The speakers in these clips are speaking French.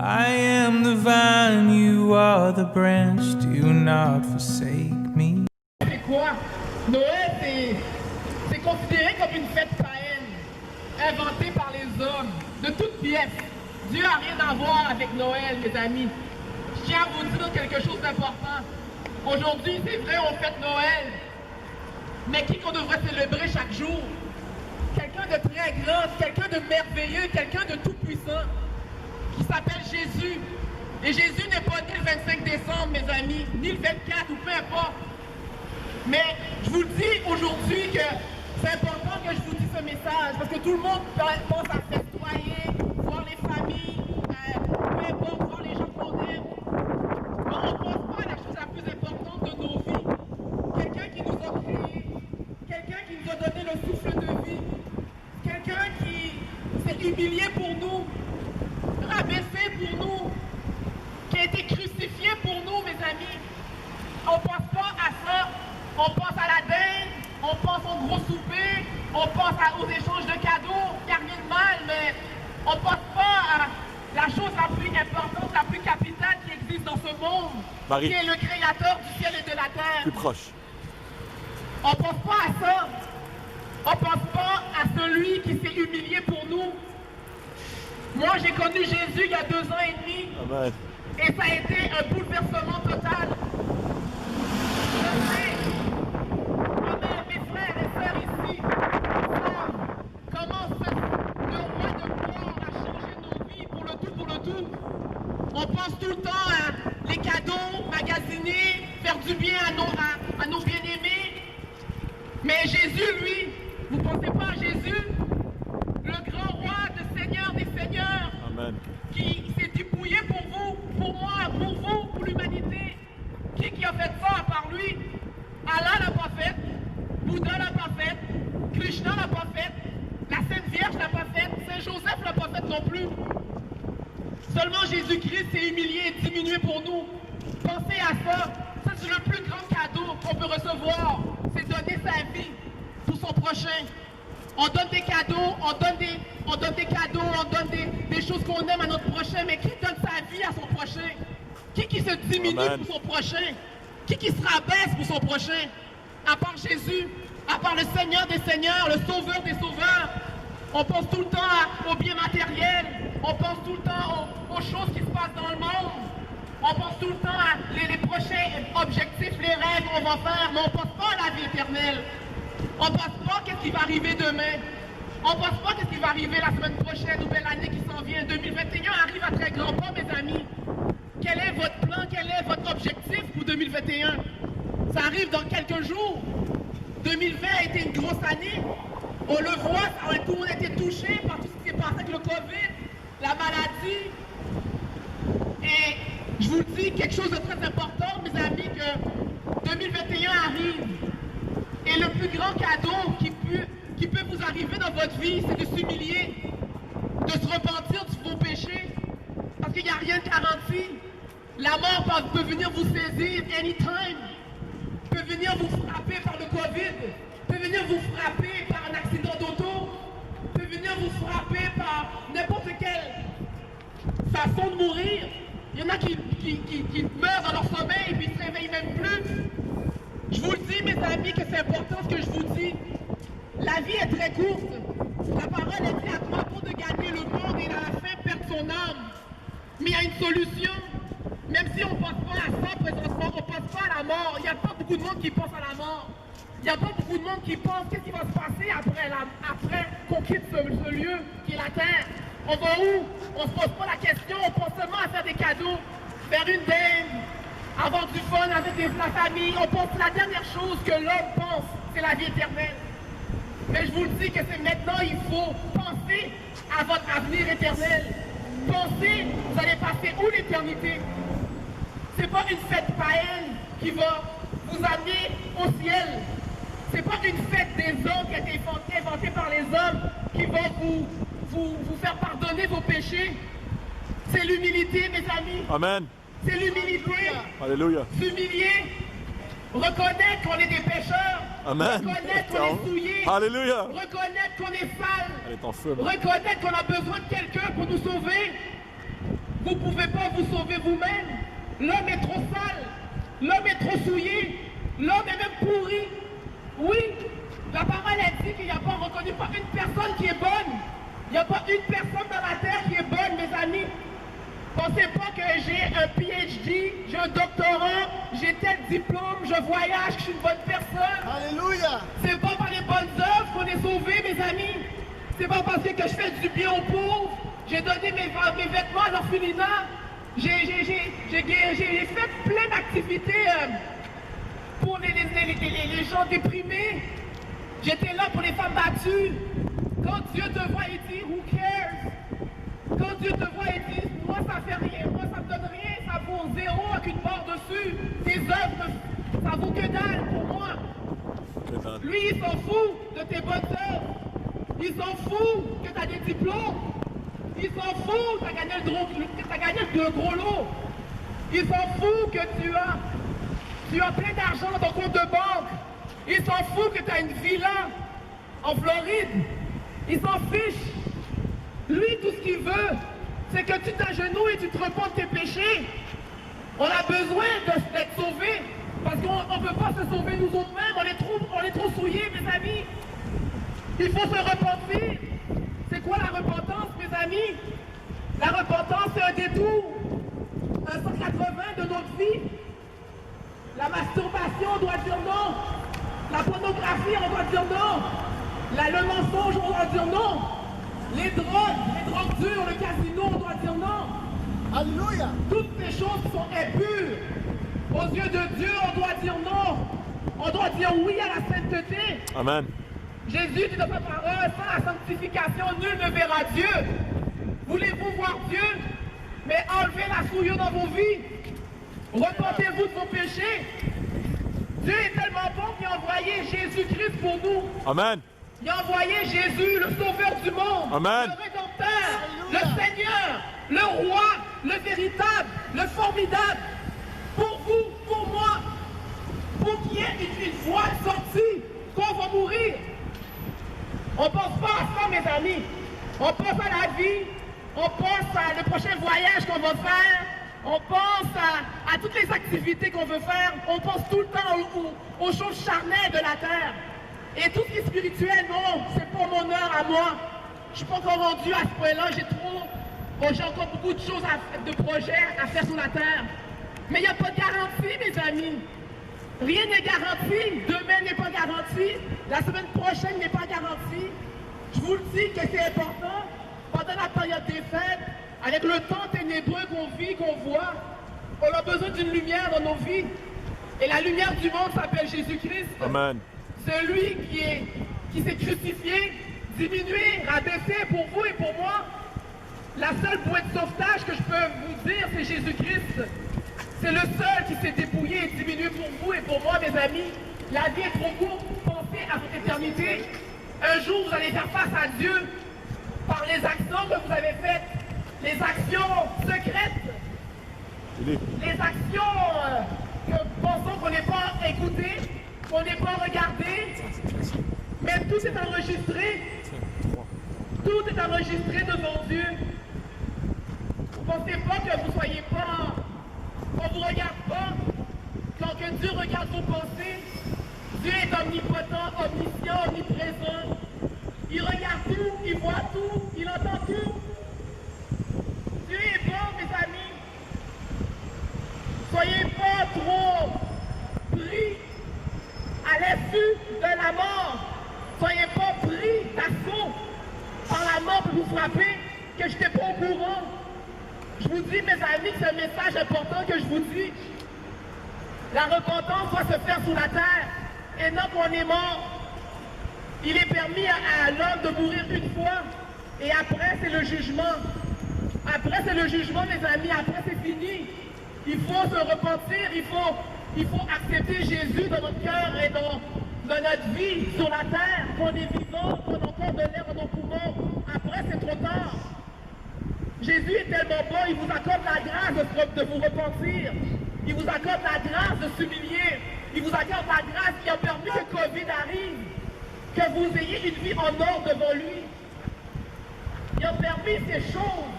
I am the vine, you are the branch, do not forsake me. C'est quoi? Noël, c'est considéré comme une fête païenne, inventée par les hommes, de toutes pièces. Dieu n'a rien à voir avec Noël, mes amis. Je tiens à vous dire quelque chose d'important. Aujourd'hui, c'est vrai, on fête Noël, mais qui qu'on devrait célébrer chaque jour? Quelqu'un de très grand, quelqu'un de merveilleux, quelqu'un de tout puissant, qui s'appelle Jésus. Et Jésus n'est pas né le 25 décembre, mes amis, ni le 24 ou peu importe. Mais je vous le dis aujourd'hui que c'est important que je vous dise ce message, parce que tout le monde pense à festoyer, voir les familles, peu importe, voir les gens qu'on aime. Mais on ne pense pas à la chose la plus importante de nos vies. Quelqu'un qui nous a créés, quelqu'un qui nous a donné le souffle de vie, quelqu'un qui s'est humilié pour nous, rabaissé pour nous, qui a été crucifié pour nous, mes amis. On ne pense pas à ça. On pense à la dinde, on pense au gros souper, on pense aux échanges de cadeaux, il n'y a rien de mal, mais on ne pense pas à la chose la plus importante, la plus capitale qui existe dans ce monde, Marie, qui est le créateur du ciel et de la terre. plus proche. On ne pense pas à ça. On ne pense pas à celui qui s'est humilié pour nous. Moi, j'ai connu Jésus il y a 2 ans et demi. Amen. Et ça a été un bouleversement total. Je sais, moi-même, mes frères et sœurs ici, savent comment le roi de gloire a changé nos vies pour le tout. On pense tout le temps à les cadeaux, magasiner, faire du bien à nos bien-aimés. Mais Jésus, lui, vous ne pensez pas à Jésus, le grand roi, le Seigneur des Seigneurs, Amen. qui s'est dépouillé pour vous, pour moi, pour vous, pour l'humanité. Qui a fait ça à part lui? Allah l'a pas fait, Bouddha l'a pas fait, Krishna l'a pas fait, la Sainte Vierge l'a pas fait, Saint Joseph l'a pas fait non plus. Seulement Jésus-Christ s'est humilié et diminué pour nous. Pensez à ça. Ça, c'est le plus grand cadeau qu'on peut recevoir. C'est donner sa vie pour son prochain. On donne des cadeaux, on donne des choses qu'on aime à notre prochain, mais qui donne sa vie à son prochain? Qui se diminue Amen. pour son prochain? Qui se rabaisse pour son prochain? À part Jésus, à part le Seigneur des Seigneurs, le Sauveur des Sauveurs. On pense tout le temps aux biens matériels, on pense tout le temps aux choses qui se passent dans le monde. On pense tout le temps à les prochains objectifs, les rêves qu'on va faire, mais on ne pense pas à la vie éternelle. On ne pense pas qu'est-ce qui va arriver demain. On ne pense pas qu'est-ce qui va arriver la semaine prochaine, nouvelle année qui s'en vient. 2021 arrive à très grands pas, mes amis. Quel est votre plan, quel est votre objectif pour 2021? Ça arrive dans quelques jours. 2020 a été une grosse année. On le voit, tout le monde a été touché par tout ce qui s'est passé avec le Covid, la maladie. Et je vous dis quelque chose de très important, mes amis, que 2021 arrive. Et le plus grand cadeau qui peut vous arriver dans votre vie, c'est de s'humilier, de se repentir de vos péchés. Parce qu'il n'y a rien de garanti. La mort peut venir vous saisir anytime, peut venir vous frapper par le Covid, peut venir vous frapper par un accident d'auto, peut venir vous frapper par n'importe quelle façon de mourir. Il y en a qui meurent dans leur sommeil et puis ils ne se réveillent même plus. Je vous le dis, mes amis, que c'est important ce que je vous dis. La vie est très courte. La parole est très à toi pour de gagner le monde et à la fin perdre son âme. Mais il y a une solution. Même si on ne pense pas à ça présentement, on ne pense pas à la mort. Il n'y a pas beaucoup de monde qui pense à la mort. Il n'y a pas beaucoup de monde qui pense qu'est-ce qui va se passer après qu'on quitte ce lieu qui est la terre. On va où? On ne se pose pas la question, on pense seulement à faire des cadeaux, faire une dinde, avoir du fun avec la famille. On pense la dernière chose que l'homme pense, c'est la vie éternelle. Mais je vous le dis que c'est maintenant, il faut penser à votre avenir éternel. Pensez, vous allez passer où l'éternité? C'est pas une fête païenne qui va vous amener au ciel. C'est pas une fête des hommes qui a été inventée par les hommes qui va vous faire pardonner vos péchés. C'est l'humilité, mes amis. Amen. C'est l'humilité. Alléluia. S'humilier. Reconnaître qu'on est des pécheurs. Amen. Reconnaître qu'on est souillé. Alléluia. Reconnaître qu'on est sale. Elle est en feu. Man. Reconnaître qu'on a besoin de quelqu'un pour nous sauver. Vous ne pouvez pas vous sauver vous-même. L'homme est trop sale. L'homme est trop souillé. L'homme est même pourri. Oui, la parole a dit qu'il n'y a pas reconnu pas une personne qui est bonne. Il n'y a pas une personne dans la terre qui est bonne, mes amis. Pensez pas que j'ai un PhD, j'ai un doctorat, j'ai tel diplôme, je voyage, que je suis une bonne personne. Alléluia. C'est pas par les bonnes œuvres qu'on est sauvé, mes amis. C'est pas parce que je fais du bien aux pauvres. J'ai donné mes vêtements à l'orphelinat. J'ai fait plein d'activités pour les gens déprimés. J'étais là pour les femmes battues. Quand Dieu te voit, il dit, who cares? Quand Dieu te voit, il dit, moi ça fait rien, moi ça me donne rien, ça vaut zéro avec une barre dessus. Tes œuvres, ça vaut que dalle pour moi. Lui, il s'en fout de tes bonnes œuvres. Il s'en fout que tu as des diplômes. Il s'en fout que tu as gagné le gros lot. Il s'en fout que tu as plein d'argent dans ton compte de banque. Il s'en fout que tu as une villa en Floride. Il s'en fiche. Lui, tout ce qu'il veut, c'est que tu t'agenouilles et tu te repens de tes péchés. On a besoin d'être sauvés. Parce qu'on ne peut pas se sauver nous autres-mêmes. On est trop souillés, mes amis. Il faut se repentir. C'est quoi la repentance, mes amis? La repentance, c'est un détour. Un 180 de notre vie. La masturbation, on doit dire non. La pornographie, on doit dire non. Le mensonge, on doit dire non. Les drogues dures, le casino, on doit dire non. Alléluia. Toutes ces choses sont impures. Aux yeux de Dieu, on doit dire non. On doit dire oui à la sainteté. Amen. Jésus dit dans sa parole, sans la sanctification, nul ne verra Dieu. Voulez-vous voir Dieu? Mais enlevez la souillure dans vos vies. Repentez-vous de vos péchés. Dieu est tellement bon qu'il a envoyé Jésus-Christ pour nous. Amen. Il a envoyé Jésus, le sauveur du monde. Amen. Le rédempteur, le Seigneur, le roi, le véritable, le formidable. Pour vous, pour moi, pour qu'il y ait une voie de sortie, qu'on va mourir. On ne pense pas à ça, mes amis. On pense à la vie, on pense à le prochain voyage qu'on va faire, on pense à toutes les activités qu'on veut faire, on pense tout le temps aux choses charnelles de la terre. Et tout ce qui est spirituel, non, c'est pour mon honneur à moi. Je ne suis pas encore rendu à ce point-là, j'ai encore beaucoup de choses, de projets à faire sur la terre. Mais il n'y a pas de garantie, mes amis. Rien n'est garanti, demain n'est pas garanti, la semaine prochaine n'est pas garantie. Je vous le dis que c'est important, pendant la période des fêtes, avec le temps ténébreux qu'on vit, qu'on voit, on a besoin d'une lumière dans nos vies. Et la lumière du monde s'appelle Jésus-Christ. Amen. Celui qui s'est crucifié, diminué, rabaissé pour vous et pour moi. La seule bouée de sauvetage que je peux vous dire, c'est Jésus-Christ. C'est le seul qui s'est dépouillé et diminué pour vous et pour moi, mes amis. La vie est trop courte pour penser à votre éternité. Un jour, vous allez faire face à Dieu par les actions que vous avez faites, les actions secrètes, les actions que nous pensons qu'on n'est pas écoutées, qu'on n'est pas regardées. Mais tout est enregistré. Tout est enregistré devant Dieu. Vous ne pensez pas que vous ne soyez pas... On ne vous regarde pas. Quand que Dieu regarde vos pensées, Dieu est omnipotent, omniscient, omniprésent. Il regarde tout, il voit tout, il entend tout. Dieu est bon, mes amis. Soyez pas trop pris à l'affût de la mort. Soyez pas pris d'assaut par la mort pour vous frapper, que je n'étais pas au courant. Je vous dis, mes amis, que c'est un message important que je vous dis. La repentance doit se faire sur la terre. Et non qu'on est mort. Il est permis à l'homme de mourir une fois. Et après, c'est le jugement. Après, c'est le jugement, mes amis. Après, c'est fini. Il faut se repentir. Il faut accepter Jésus dans notre cœur et dans notre vie sur la terre. Qu'on est vivant, qu'on a encore de l'air dans nos poumons. Après, c'est trop tard. Jésus est tellement bon, il vous accorde la grâce de vous repentir. Il vous accorde la grâce de s'humilier. Il vous accorde la grâce qui a permis que Covid arrive. Que vous ayez une vie en ordre devant lui. Il a permis ces choses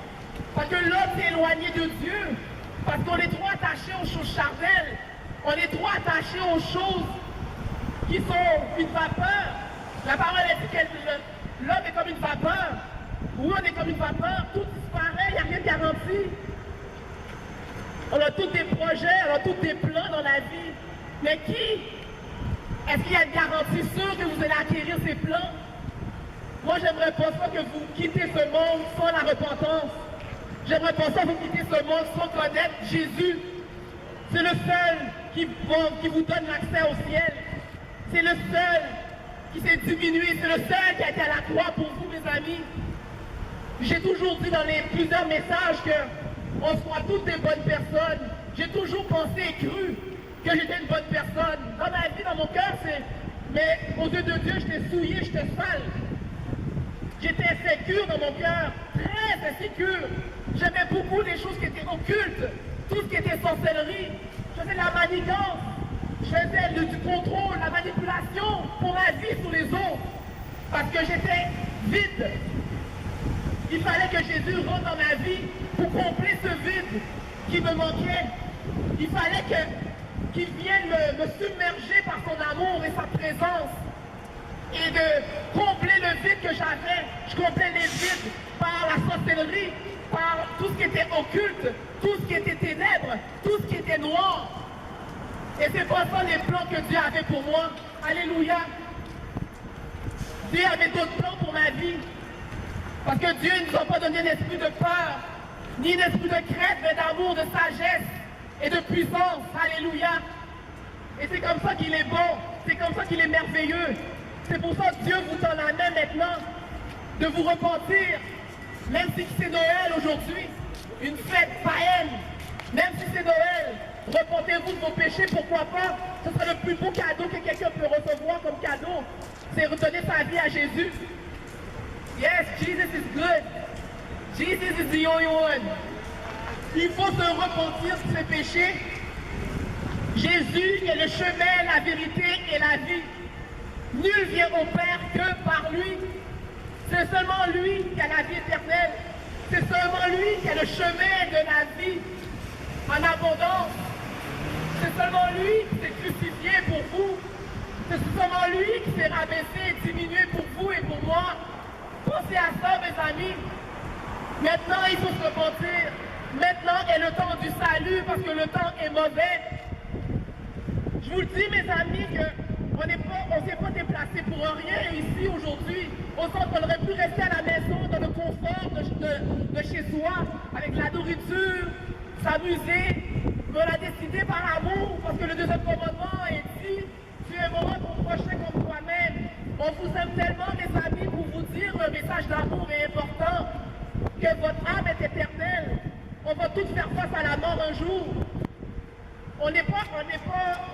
Parce que l'homme s'est éloigné de Dieu. Parce qu'on est trop attaché aux choses charnelles. On est trop attaché aux choses qui sont une vapeur. La parole a dit que l'homme est comme une vapeur. Oui, on est comme une vapeur. Tout disparaît, il n'y a rien de garanti. On a tous des projets, on a tous des plans dans la vie. Mais est-ce qu'il y a une garantie sûre que vous allez acquérir ces plans? Moi, j'aimerais pas ça que vous quittez ce monde sans la repentance. J'aimerais pas ça que vous quittez ce monde sans connaître Jésus. C'est le seul qui vous donne l'accès au ciel. C'est le seul qui s'est diminué. C'est le seul qui a été à la croix pour vous, mes amis. J'ai toujours dit dans les plusieurs messages qu'on soit toutes des bonnes personnes. J'ai toujours pensé et cru que j'étais une bonne personne. Dans ma vie, dans mon cœur, mais aux yeux de Dieu, j'étais souillé, j'étais sale. J'étais insécure dans mon cœur, très insécure. J'aimais beaucoup les choses qui étaient occultes, tout ce qui était sorcellerie. Je faisais la manigance, je faisais du contrôle, la manipulation pour la vie sur les autres. Parce que j'étais vide. Il fallait que Jésus rentre dans ma vie pour combler ce vide qui me manquait. Il fallait qu'il vienne me submerger par son amour et sa présence. Et de combler le vide que j'avais. Je comblais les vides par la sorcellerie, par tout ce qui était occulte, tout ce qui était ténèbres, tout ce qui était noir. Et c'est pas ça les plans que Dieu avait pour moi. Alléluia. Dieu avait d'autres plans pour ma vie. Parce que Dieu ne nous a pas donné un esprit de peur, ni un esprit de crainte, mais d'amour, de sagesse et de puissance. Alléluia. Et c'est comme ça qu'il est bon. C'est comme ça qu'il est merveilleux. C'est pour ça que Dieu vous tend la main maintenant de vous repentir. Même si c'est Noël aujourd'hui, une fête païenne, même si c'est Noël, repentez-vous de vos péchés, pourquoi pas? Ce sera le plus beau cadeau que quelqu'un peut recevoir comme cadeau. C'est redonner sa vie à Jésus. Yes, Jesus is good. Jesus is the only one. Il faut se repentir de ses péchés. Jésus est le chemin, la vérité et la vie. Nul vient au Père que par lui. C'est seulement lui qui a la vie éternelle. C'est seulement lui qui a le chemin de la vie en abondance. C'est seulement lui qui s'est crucifié pour vous. C'est seulement lui qui s'est rabaissé et diminué pour vous et pour moi. Pensez à ça, mes amis. Maintenant, il faut se repentir. Maintenant est le temps du salut parce que le temps est mauvais. Je vous le dis, mes amis, qu'on ne s'est pas déplacé pour rien ici aujourd'hui. On sent qu'on aurait pu rester à la maison, dans le confort de chez soi, avec la nourriture, s'amuser. Mais on a décidé par amour, parce que le deuxième commandement est dit, tu aimeras ton prochain comme toi-même. On vous aime tellement, mes amis, pour vous dire un message d'amour est important, que votre âme est éternelle. On va tous faire face à la mort un jour. On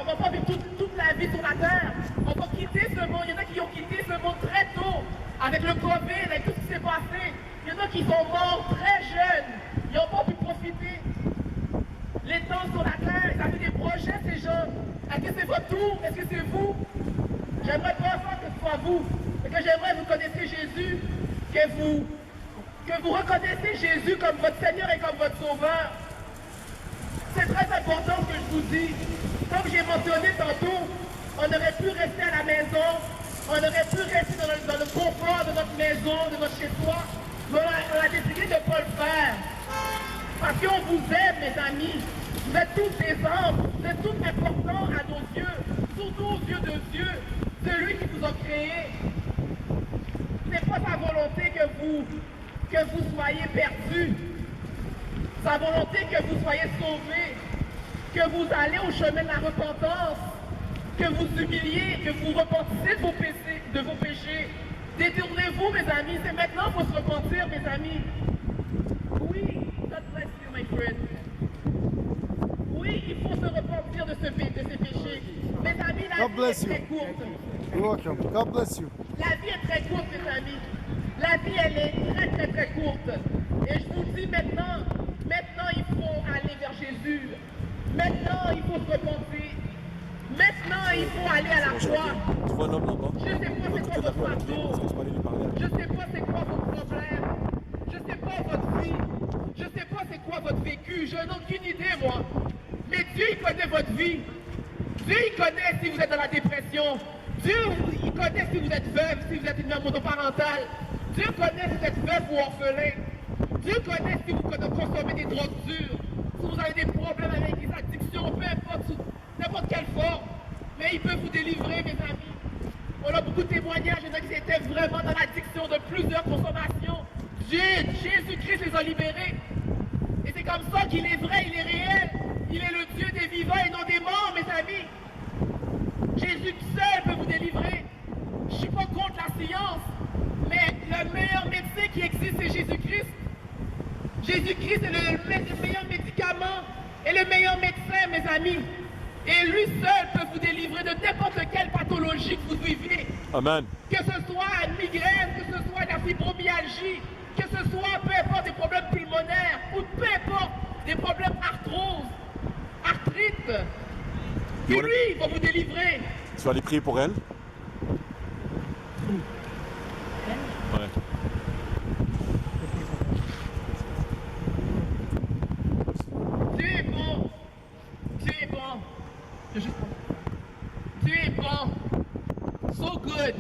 va pas vivre toute la vie sur la terre. On va quitter ce monde. Il y en a qui ont quitté ce monde très tôt, avec le Covid, avec tout ce qui s'est passé. Il y en a qui sont morts très jeunes. Ils n'ont pas pu profiter. Les temps sur la terre, ils avaient des projets, ces gens. Est-ce que c'est votre tour? Est-ce que c'est vous? J'aimerais pas que ce soit vous. Et que j'aimerais que vous connaissiez Jésus, que vous reconnaissiez Jésus comme votre Seigneur et comme votre Sauveur. C'est très important ce que je vous dis. Comme j'ai mentionné tantôt, on aurait pu rester à la maison, on aurait pu rester dans le confort de notre maison, de notre chez-soi, mais on a décidé de ne pas le faire. Parce qu'on vous aime, mes amis. Vous êtes tous des anges, vous êtes tous importants à nos yeux, surtout aux yeux de Dieu, celui qui vous a créés. Ce n'est pas sa volonté que vous soyez perdus. Sa volonté que vous soyez sauvés, que vous allez au chemin de la repentance, que vous humiliez, que vous repentissiez de vos péchés. Détournez-vous, mes amis. C'est maintenant qu'il faut se repentir, mes amis. Oui, God bless you, my friend. Oui, il faut se repentir de ces péchés. Mes amis, la vie est très courte. You're welcome. God bless you. La vie est très courte, mes amis. La vie, elle est très, très, très courte. Et je vous dis maintenant, il faut aller vers Jésus. Maintenant, il faut se repentir. Maintenant, il faut aller à la croix. Tu vois un homme là-bas? Je sais pas c'est quoi votre fardeau. Parce que je peux aller lui parler. Je sais pas c'est quoi votre problème. Je sais pas votre vie. Je sais Jésus, je n'ai aucune idée, moi. Mais Dieu, il connaît votre vie. Dieu, il connaît si vous êtes dans la dépression. Dieu, il connaît si vous êtes veuve, si vous êtes une mère monoparentale. Dieu connaît si vous êtes veuve ou orphelin. Dieu connaît si vous consommez des drogues dures, si vous avez des problèmes avec les addictions, peu importe, sous n'importe quelle forme. Mais il peut vous délivrer, mes amis. On a beaucoup de témoignages, il y en a qui étaient vraiment dans l'addiction de plusieurs consommations. Jésus-Christ les a libérés. Et c'est comme ça qu'il est vrai, il est réel. Il est le Dieu des vivants et non des morts, mes amis. Jésus seul peut vous délivrer. Je ne suis pas contre la science, mais le meilleur médecin qui existe, c'est Jésus-Christ. Jésus-Christ est le meilleur médicament et le meilleur médecin, mes amis. Et lui seul peut vous délivrer de n'importe quelle pathologie que vous vivez. Amen. Que ce soit une migraine, que ce soit la fibromyalgie, que ce soit peu importe des problèmes pulmonaires ou peu importe des problèmes arthrose, arthrite. Et lui, il va vous délivrer. Tu vas aller prier pour elle? Ouais. Dieu est bon. Dieu est bon. Dieu est bon. So good.